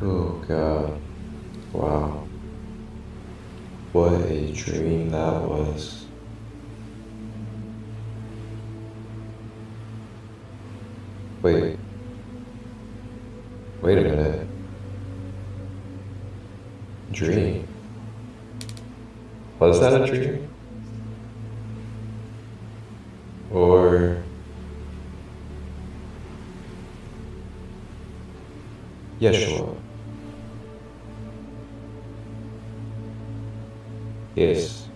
Oh God, wow. What a dream that was. Wait a minute. Dream? Was that a dream? Or Yeshua? Yes.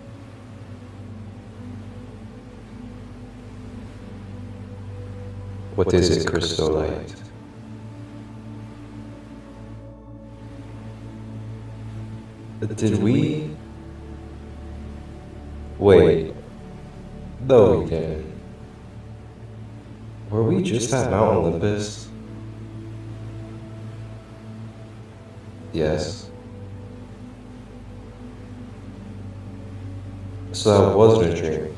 What is it, crystal light? Did we? Wait. No, we didn't. Were we just at Mount Olympus? Yes. So that wasn't a dream.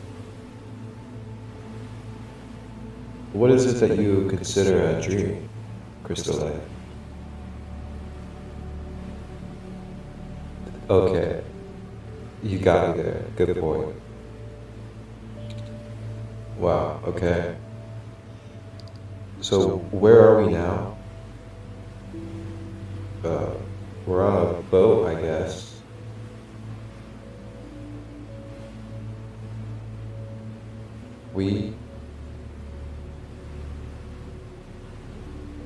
What is it that you consider a dream, Crystal Light? Okay. You got me there. Good point. Wow, okay. So where are we now? We're on a boat, I guess. We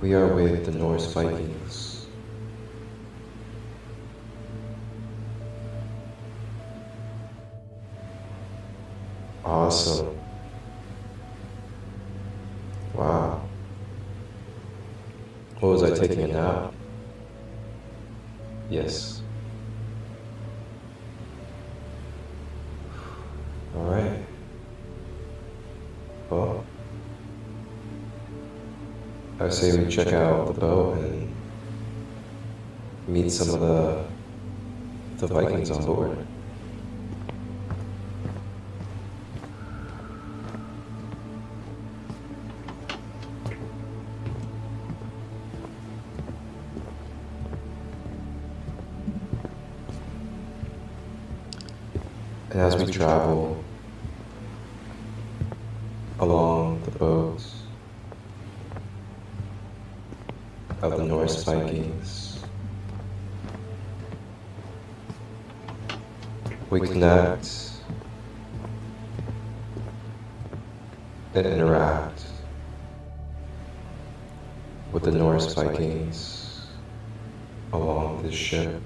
are with the Norse Vikings. Awesome. Wow. What was I taking a nap? Yes. Alright. Well, I say we check out the boat and meet some of the Vikings on board. And as we travel along the boat of the Norse Vikings, we connect and interact with the Norse Vikings along this ship.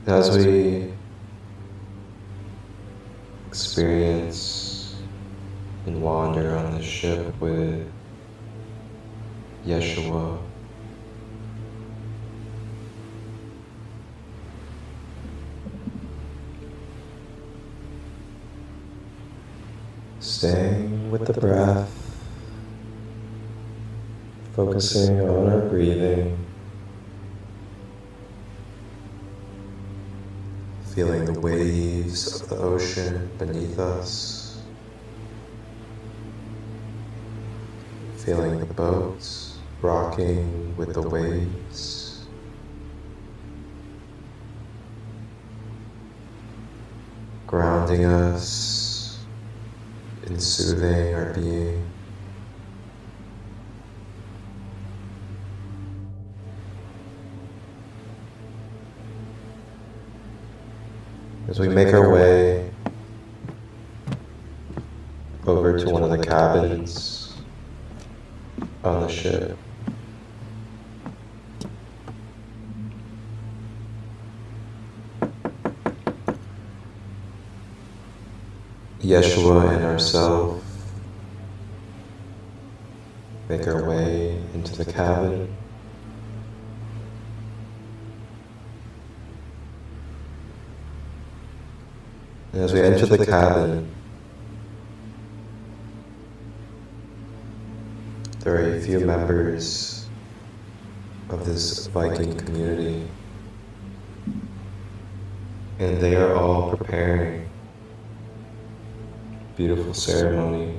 As we experience and wander on this ship with Yeshua, staying with the breath, focusing on our breathing, feeling the waves of the ocean beneath us, feeling the boats rocking with the waves, grounding us and soothing our being. As we make our way over to one of the cabins on the ship, Yeshua and ourselves make our way into the cabin. And as we enter the cabin, there are a few members of this Viking community, and they are all preparing a beautiful ceremony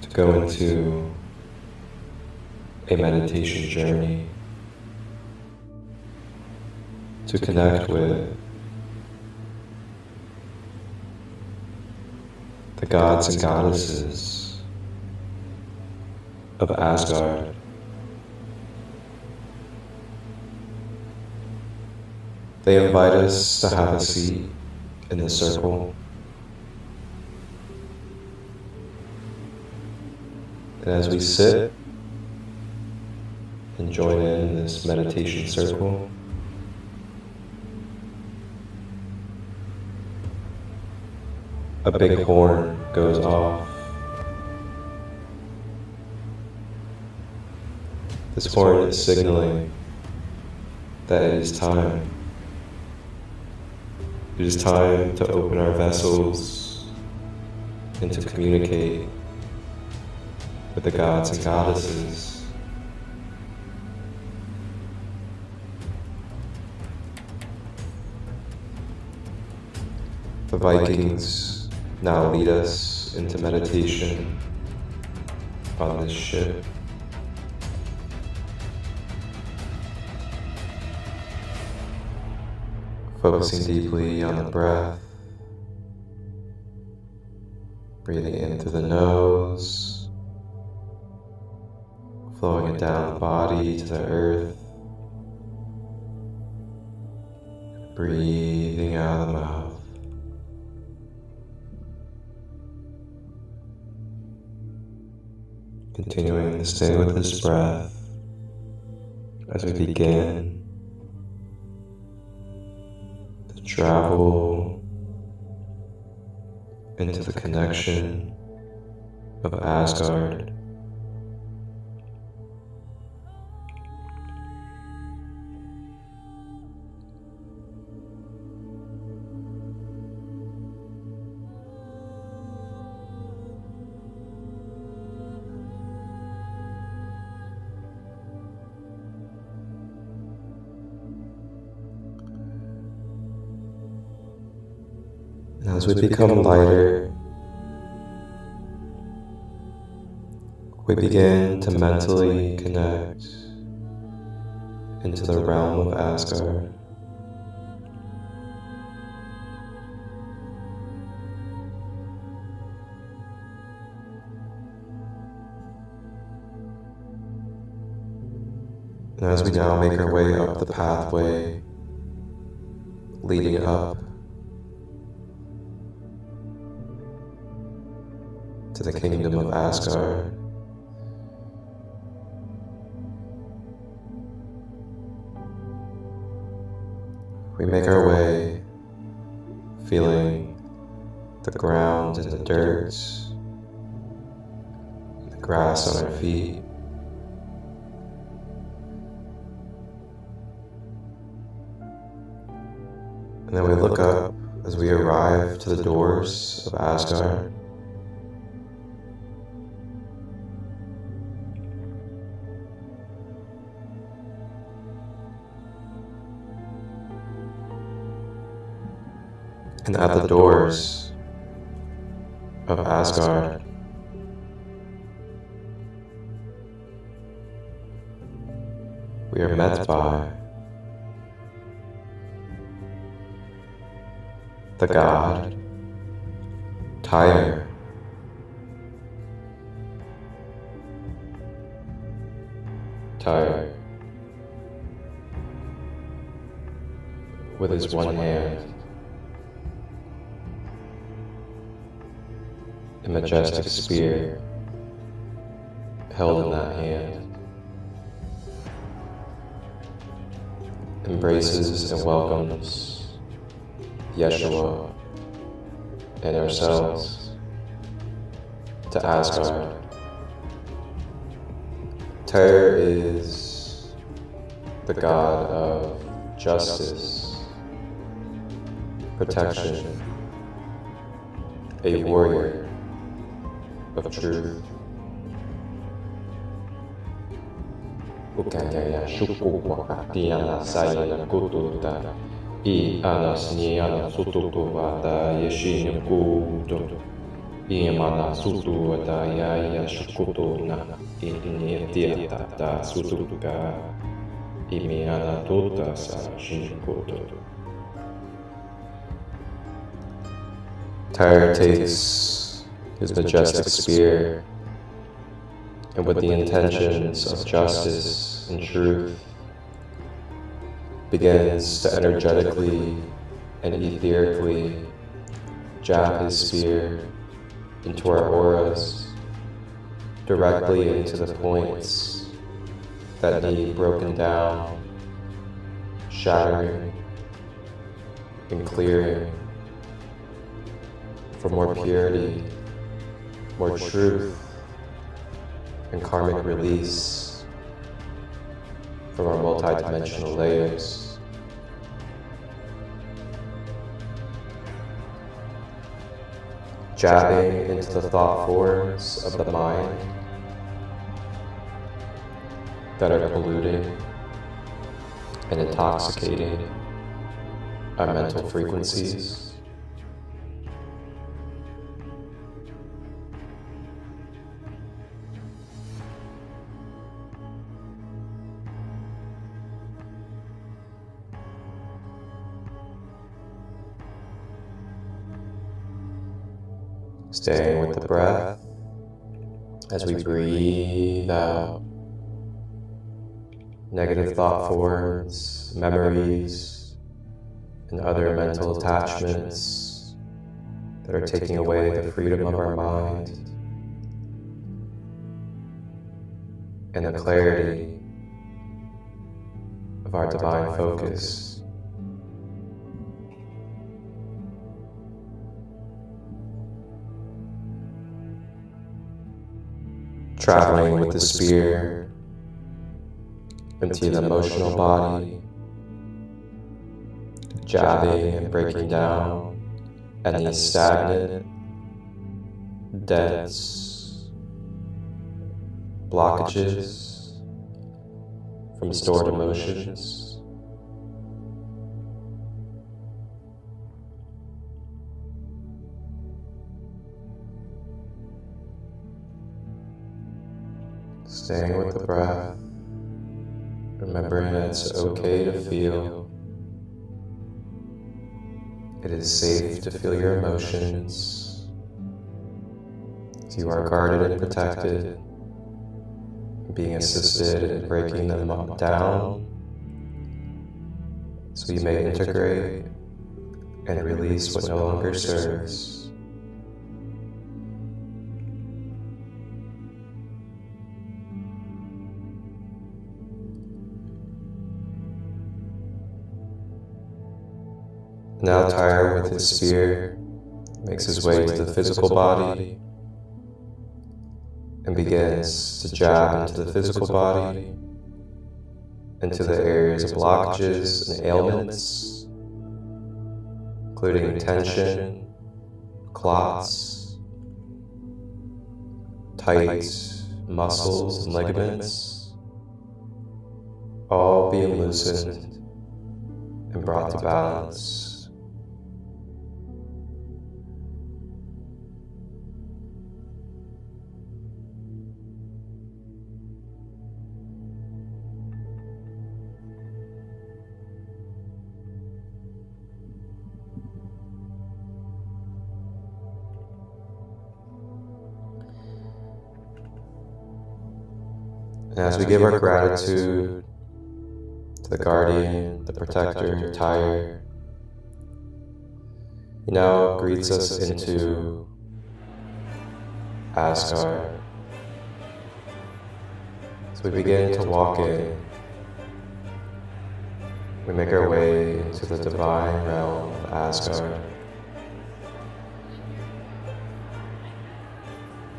to go into a meditation journey to connect with the gods and goddesses of Asgard. They invite us to have a seat in the circle. And as we sit and join in this meditation circle, a big horn goes off. This horn is signaling that it is time. It is time to open our vessels and to communicate with the gods and goddesses. The Vikings now lead us into meditation on this ship. Focusing deeply on the breath, breathing in through the nose, flowing it down the body to the earth, breathing out of the mouth. Continuing to stay with this breath as we begin to travel into the connection of Asgard. As we become lighter, we begin to mentally connect into the realm of Asgard. And as we now make our way up the pathway leading up to the kingdom of Asgard, we make our way feeling the ground and the dirt, the grass on our feet. And then we look up as we arrive to the doors of Asgard. And at the doors of Asgard, we are met by the god Tyr. Tyr, with his one hand, a majestic spear held in that hand, embraces and welcomes Yeshua and ourselves to Asgard. Tyr is the god of justice, protection, a warrior of truth. Ukanya shuku wakatiana sayana kututa I anas niana sututu vata yeshinu kutu Imana sutu ataya yashukuto na inyetiata sutuka imiana tota sa shinkoto. Tyre takes his majestic spear and with the intentions of justice and truth begins to energetically and etherically jab his spear into our auras, directly into the points that need broken down, shattering, and clearing for more purity, more truth, and karmic release from our multidimensional layers. Jabbing into the thought forms of the mind that are polluting and intoxicating our mental frequencies. Staying with the breath as we breathe out negative thought forms, memories, and other mental attachments that are taking away the freedom of our mind and the clarity of our divine focus. Traveling with the spear into the emotional body, jabbing and breaking down any stagnant, dense blockages from stored emotions. Staying with the breath, remembering that it's okay to feel. It is safe to feel your emotions. You are guarded and protected, being assisted in breaking them down so you may integrate and release what no longer serves. Now Tyre with his spear makes his way to the physical body and begins to jab into the physical body, into the areas of blockages and ailments, including tension, clots, tight muscles and ligaments, all being loosened and brought to balance. And as we give our gratitude to the guardian, the protector, Tyre, he now greets us into Asgard. So we begin to walk in. We make our way into the divine realm of Asgard.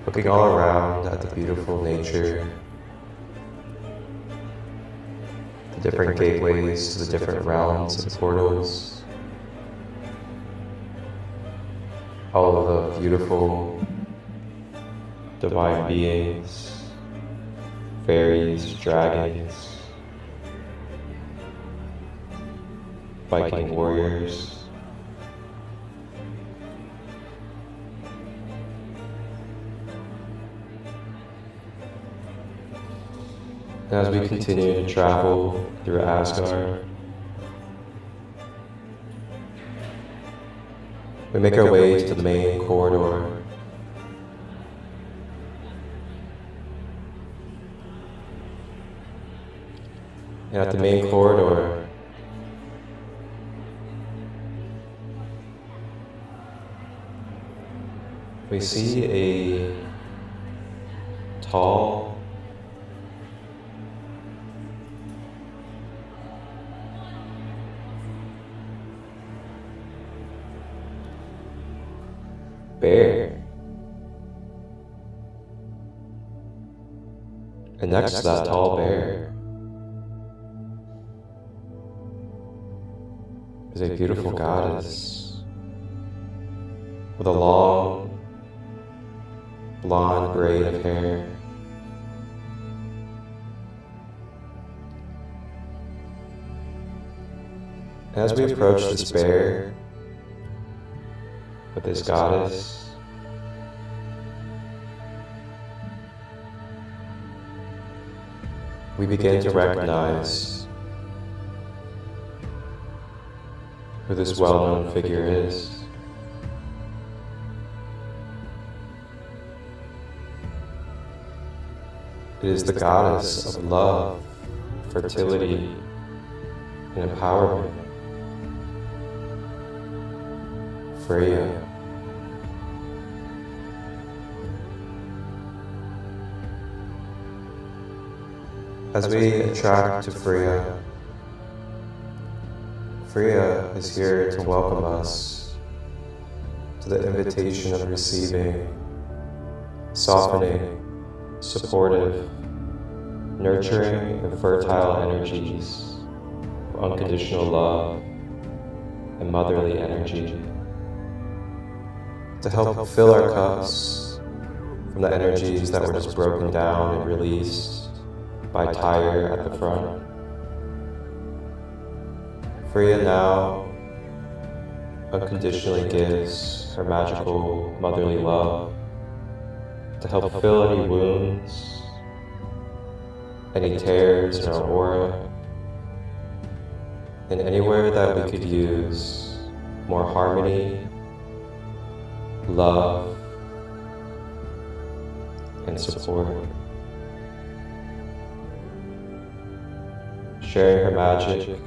Looking all around at the beautiful nature, the different gateways to the different realms and portals, all of the beautiful divine beings, fairies, dragons, Viking warriors, And as we continue to travel through Asgard, we make our way to the main corridor. And at the main corridor, we see a tall, bear. And next to that tall bear is a beautiful goddess with a long, blonde braid of hair. As we approach this bear with this goddess, we begin to recognize who this well-known figure is. It is the goddess of love, fertility, and empowerment, Freyja. As we attract to Freyja, Freyja is here to welcome us to the invitation of receiving, softening, supportive, nurturing, and fertile energies of unconditional love and motherly energy, to help fill our cups from the energies that were just broken down and released by Tyre at the front. Freyja now unconditionally gives her magical motherly love to help fill any wounds, any tears in our aura, and anywhere that we could use more harmony, love, and support. Sharing her magic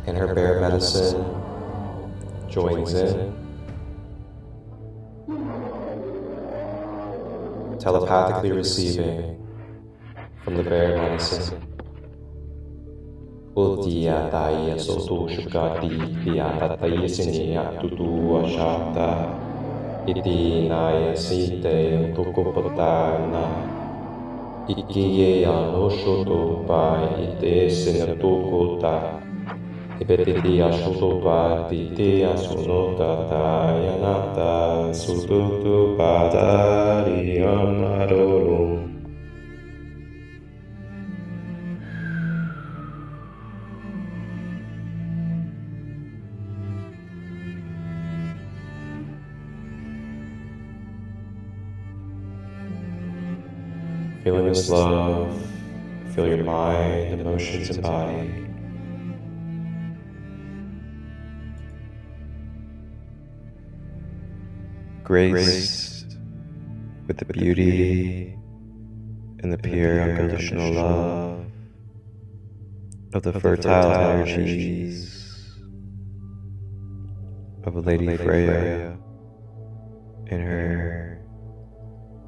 and her bear medicine joins in, telepathically receiving from the bear medicine. Utia taia sotu shukati piata taisinia tutu ashata iti naya site tukopotana ikiye anoshoto pa ite senatokota ipetiti ashotopa titi asunota tayanata sututu padari amarorum. Feeling this love, feel your mind, emotions, and body. Graced with the beauty and the pure unconditional love of the fertile energies of Lady Freyja and her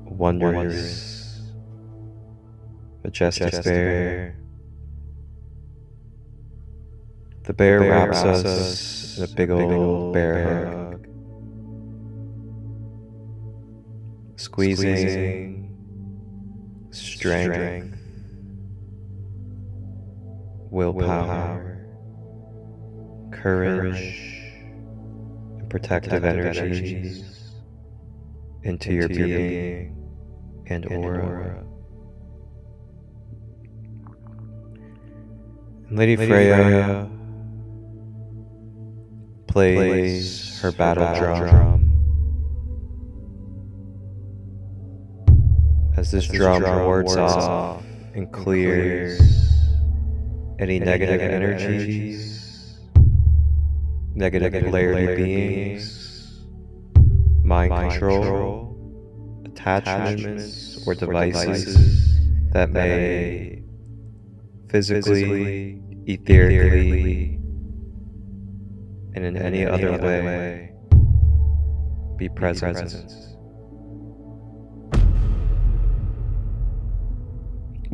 wondrous, majestic bear. The bear wraps us in a big old bear hug, squeezing strength, willpower, courage, and protective energies into your being and aura. Lady Freyja plays her battle drum as this drum wards off and clears any negative energies, negative polarity beings, mind control, attachments, or devices that may physically, etherically, and in any other way be present.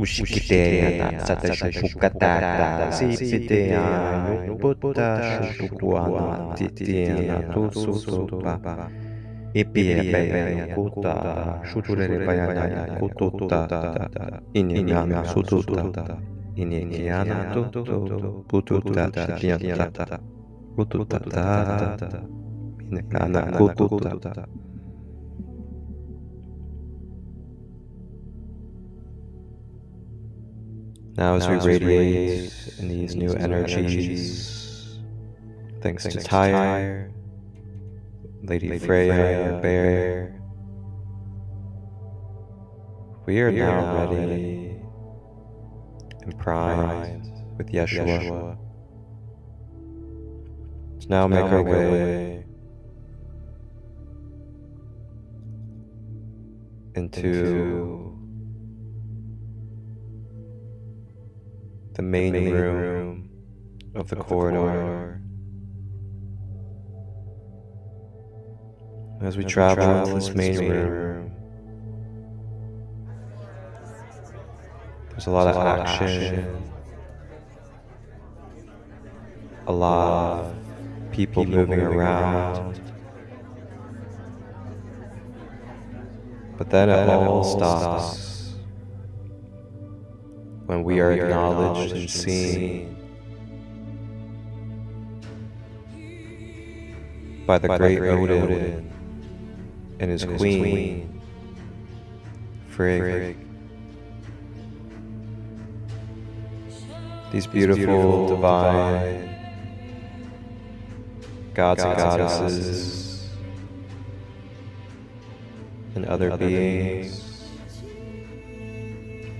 Ushikiteya satashupukatada sipiteya nuputta shutukuana titiana tusutupa ipiepea kuta shuturebayana kututa iniana sututa iniana tutu pututa shapianta kututa inekana kututa. Now as we radiate in these new energies, thanks to Tyre, Lady Freyja, Bear, we are now ready and primed with Yeshua to now make our way into the main room of the corridor. As we travel into this main room, there's a lot of action, a lot of people moving around, but then it all stops when we are acknowledged and seen by the great Odin and his queen, Freyja. These beautiful, divine gods and goddesses and other beings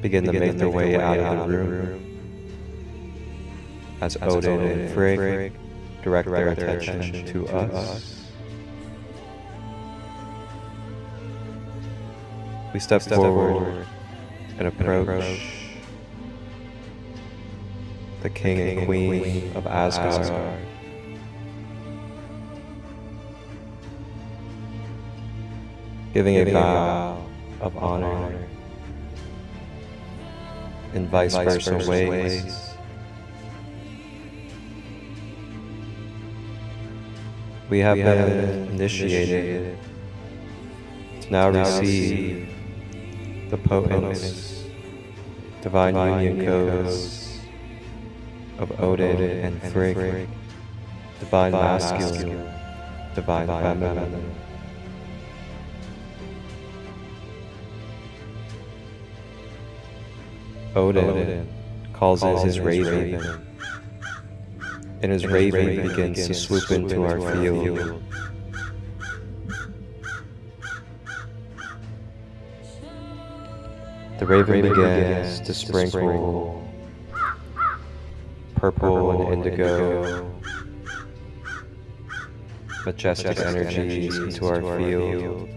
begin to make their way out of the room as Odin and Freyja direct their attention to us. We step forward and approach the king and queen of Asgard. Giving a vow of honor in vice versa ways. We have been initiated to now receive the potent divine union codes of Odin and Freyja, divine masculine, divine feminine. Odin calls in his raven, and his raven begins to swoop into our field. The raven begins to sprinkle purple and indigo majestic energies into our field,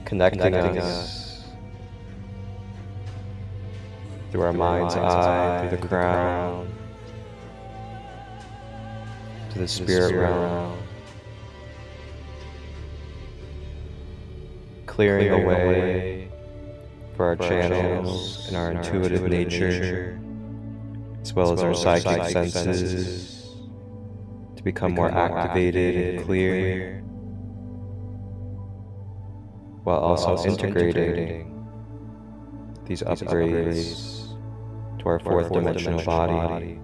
connecting us through our mind's eye, through the crown, to the spirit realm, clearing a way for our channels and our intuitive nature, as well as our psychic senses, to become more activated and clear, while also integrating these upgrades to our fourth dimensional body.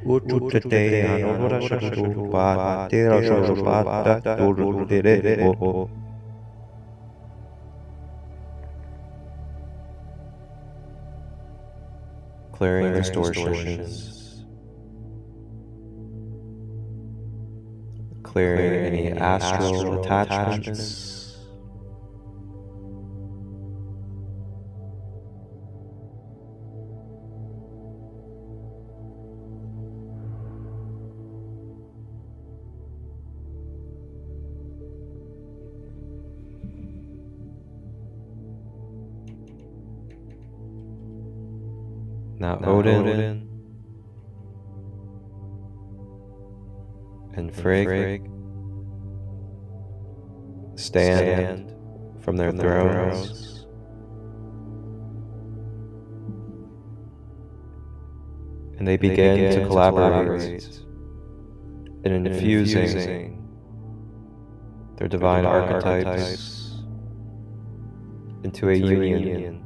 Ututate anora shuru ba tera shuru ba ta turu dere o. Clearing distortions, clearing any astral attachments, now Odin and Freyja stand from their thrones and they begin to collaborate in infusing their divine archetypes into a union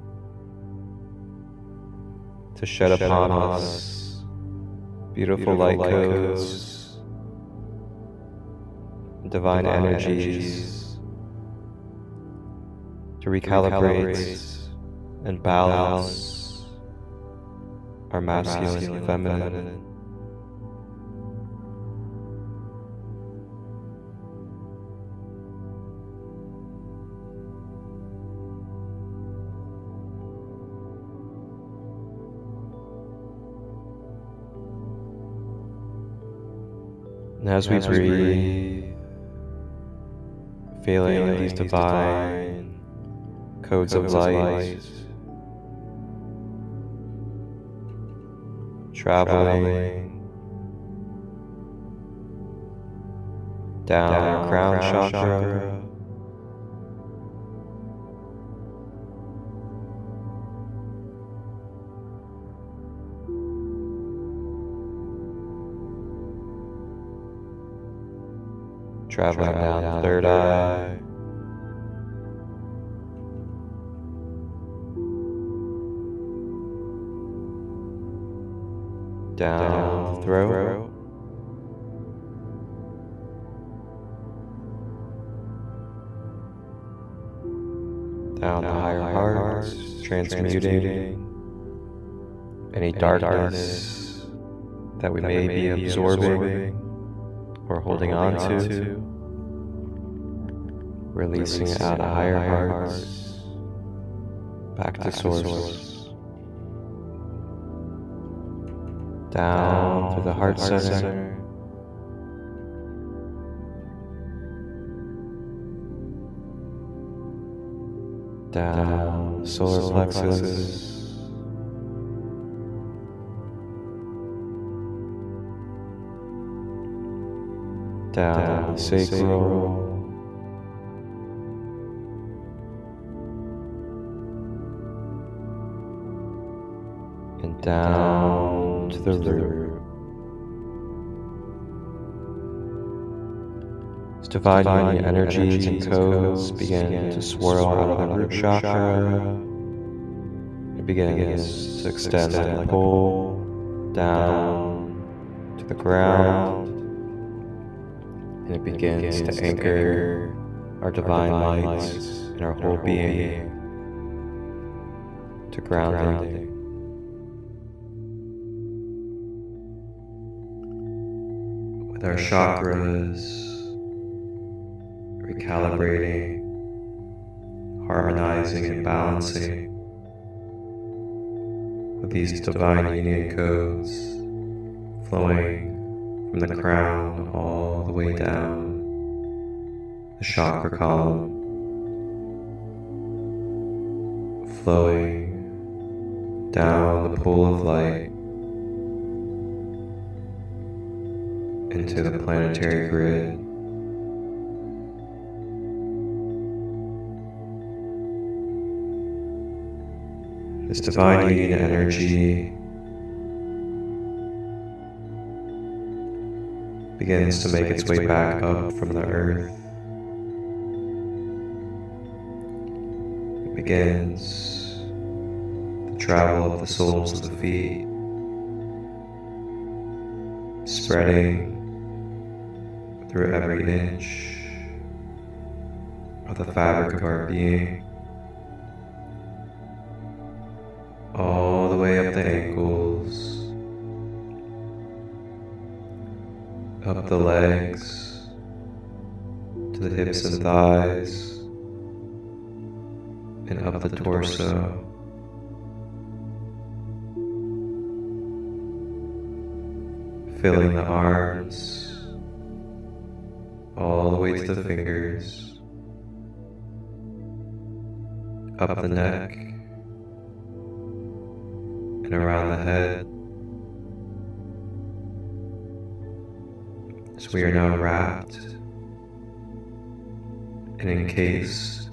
to shed upon us beautiful light codes, divine energies, to recalibrate and balance our masculine and feminine. And as we breathe, feeling these divine codes of light traveling down our crown chakra, traveling down the third eye, down the throat, down the higher heart, transmuting any darkness that we may be absorbing or holding on to, releasing it out of higher hearts, back to source, down through the heart center, down the solar plexus, down the sacral, and down to the root. As divine union energies and codes begin to swirl out of the root chakra, it begins to extend and pull down to the ground. And it begins to anchor our divine light in our whole being to grounding. With our chakras recalibrating, harmonizing and balancing with these divine union codes flowing from the crown all the way down the chakra column, flowing down the pool of light into the planetary grid. This divine union energy begins to make its way back up from the earth. It begins the travel of the soles of the feet, spreading through every inch of the fabric of our being, all the way up the ankles, up the legs, to the hips and thighs, and up the torso. Filling the arms, all the way to the fingers, up the neck, and around the head. So we are now wrapped and encased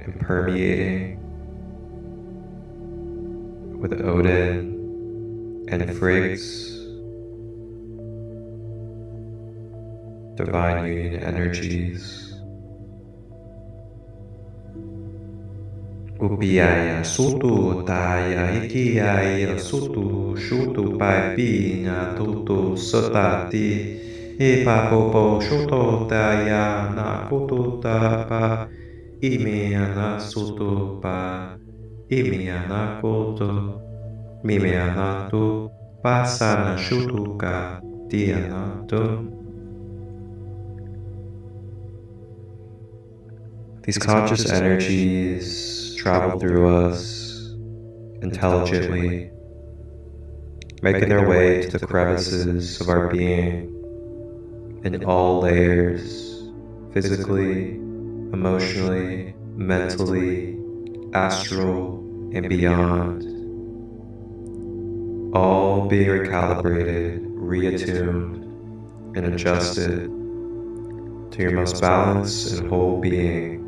and permeating with Odin and Freyja's divine union energies. Upiaya sutu taya ikiaya sutu shutu pai pinya tutu sotati ipapopo shuto taya na kutu tapa imiana sutu pa imiana kutu mimeana tu pasana shutuka tiana tu. These conscious energies travel through us intelligently, making their way to the crevices of our being in all layers, physically, emotionally, mentally, astral, and beyond, all being recalibrated, reattuned, and adjusted to your most balanced and whole being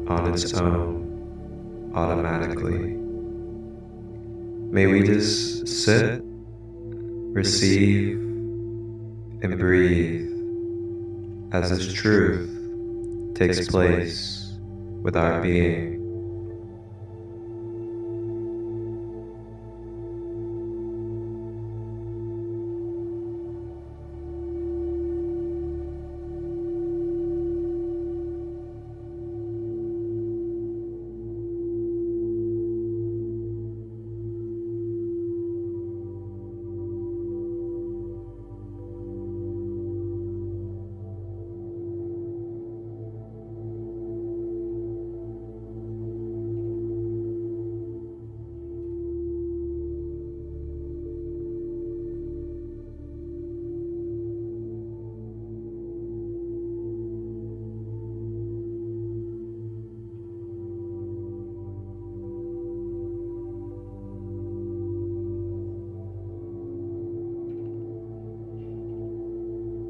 on its own, automatically. May we just sit, receive, and breathe as this truth takes place with our being.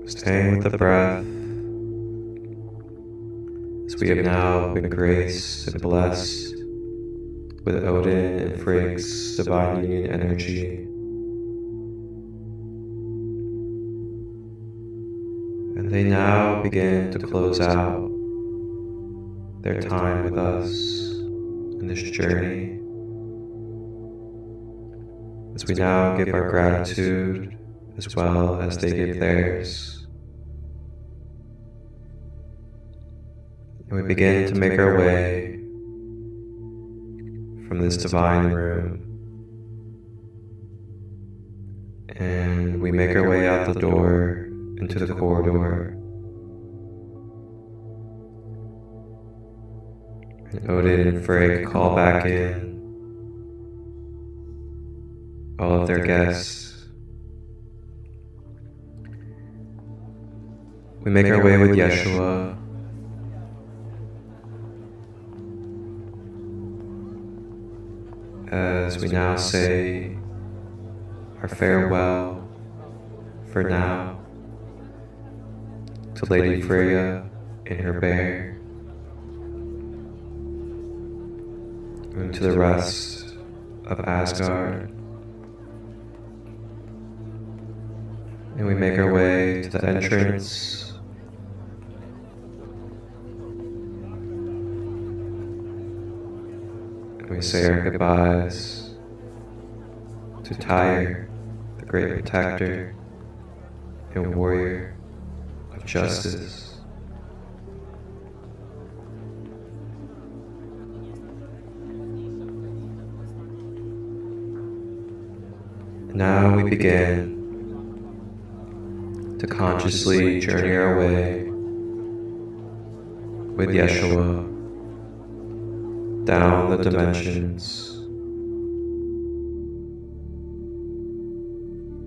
Staying with the breath, as we have now been graced and blessed with Odin and Freyja's divine union energy. And they now begin to close out their time with us in this journey, as we now give our gratitude as well as they give theirs. And we begin to make our way from this divine room, and we make our way out the door into the corridor. And Odin and Freyja call back in all of their guests. We make our way with Yeshua, as we now say our farewell for now to Lady Freyja and her bear, and to the rest of Asgard. And we make our way to the entrance and we say our goodbyes to Tyre great protector and warrior of justice. Now we begin to consciously journey our way with Yeshua down the dimensions,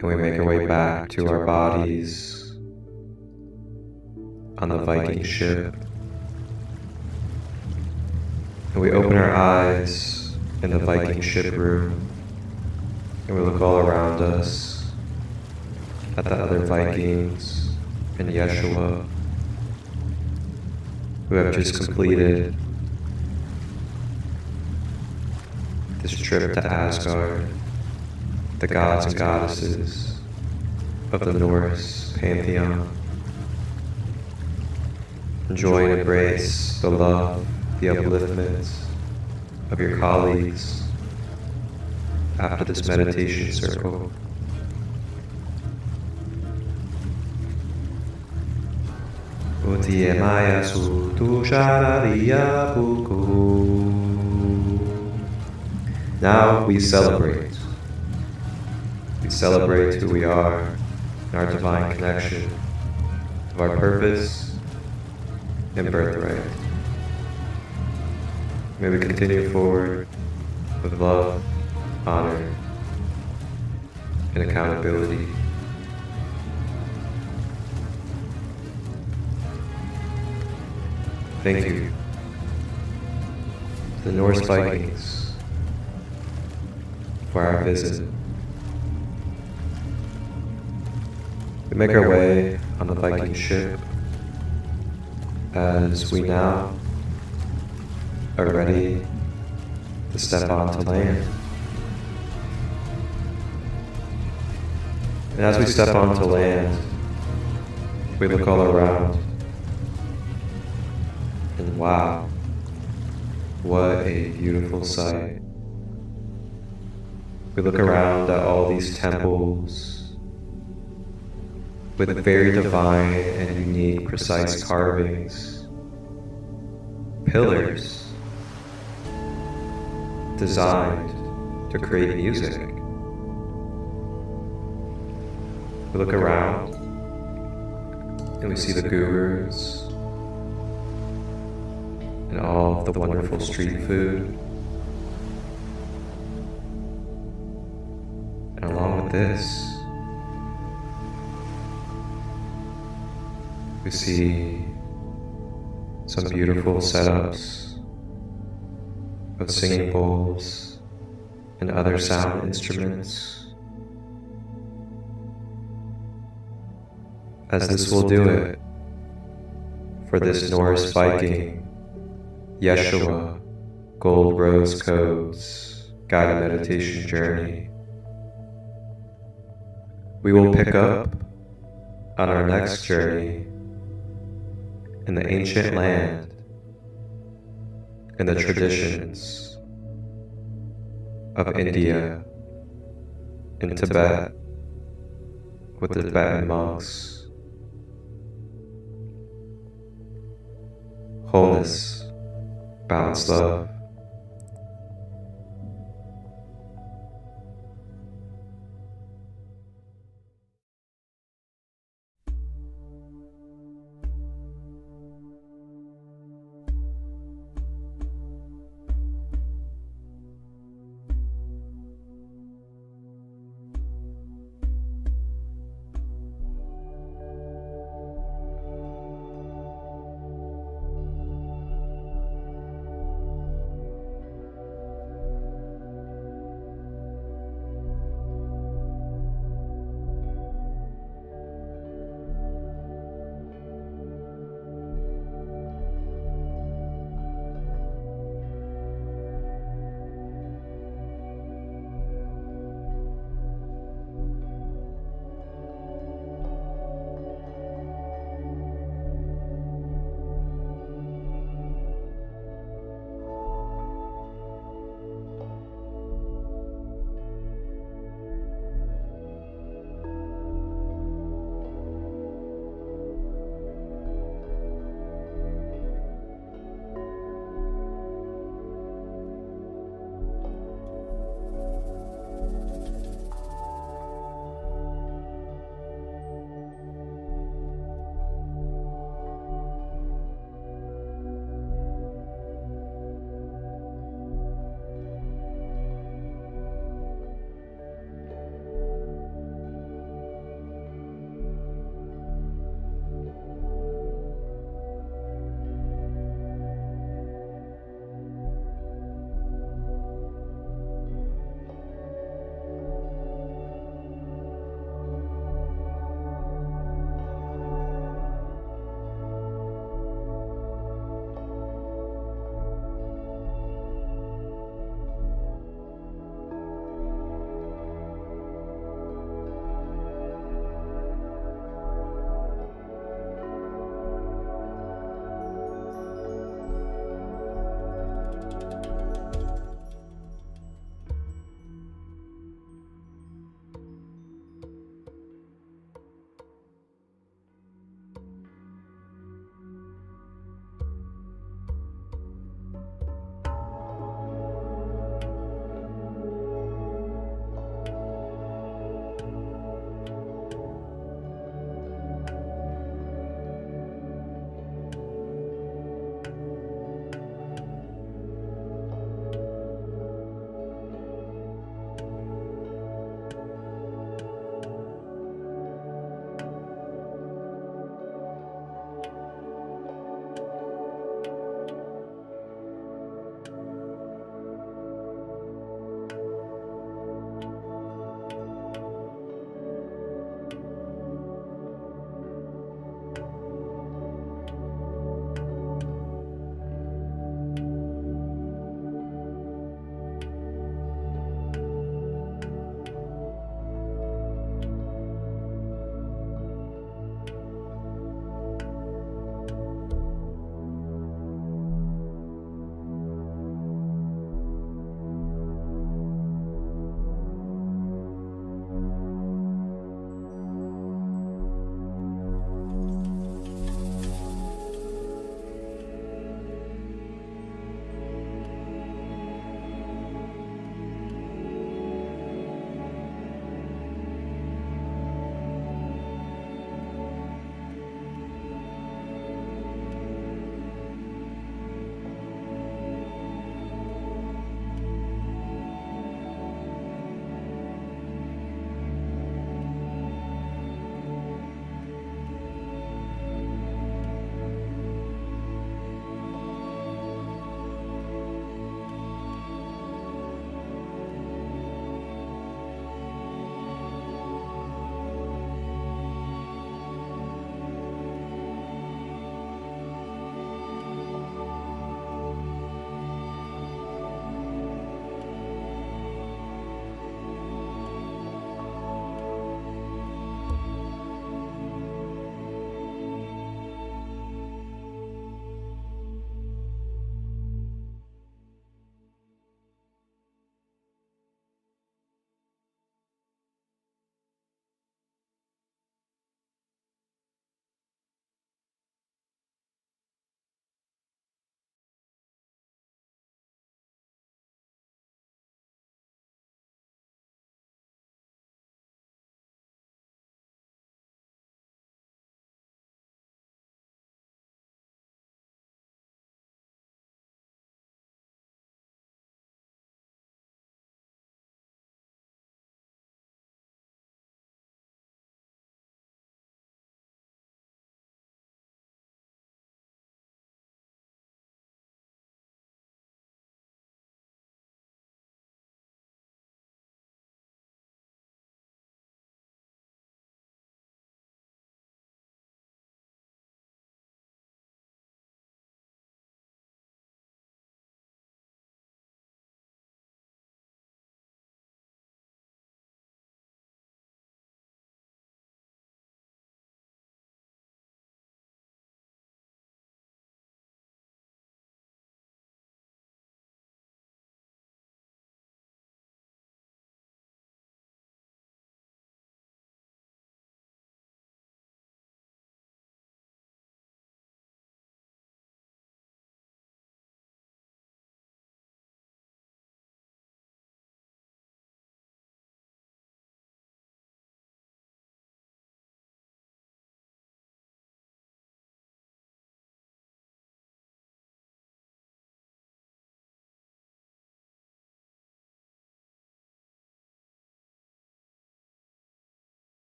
and we make our way back to our bodies on the Viking ship, and we open our eyes in the Viking ship room, and we look all around us at the other Vikings and Yeshua who have just completed this trip to Asgard, the gods and goddesses of the Norse pantheon. Enjoy and embrace the love, the upliftment of your colleagues after this meditation circle. Now we celebrate. We celebrate who we are and our divine connection of our purpose and birthright. May we continue forward with love, honor, and accountability. Thank you to the Norse Vikings for our visit. We make our way on the Viking ship as we now are ready to step onto land. And as we step onto land, we look all around. And wow, what a beautiful sight. We look around at all these temples with very divine and unique, precise carvings, pillars designed to create music. We look around and we see the gurus and all of the wonderful street food. And along with this, we see some beautiful setups of singing bowls and other sound instruments. As this will do it for this Norse Viking Yeshua Gold Rose Codes guided meditation journey. We will pick up on our next journey in the ancient land and the traditions of India and Tibet with the Tibetan monks. Wholeness, balanced love,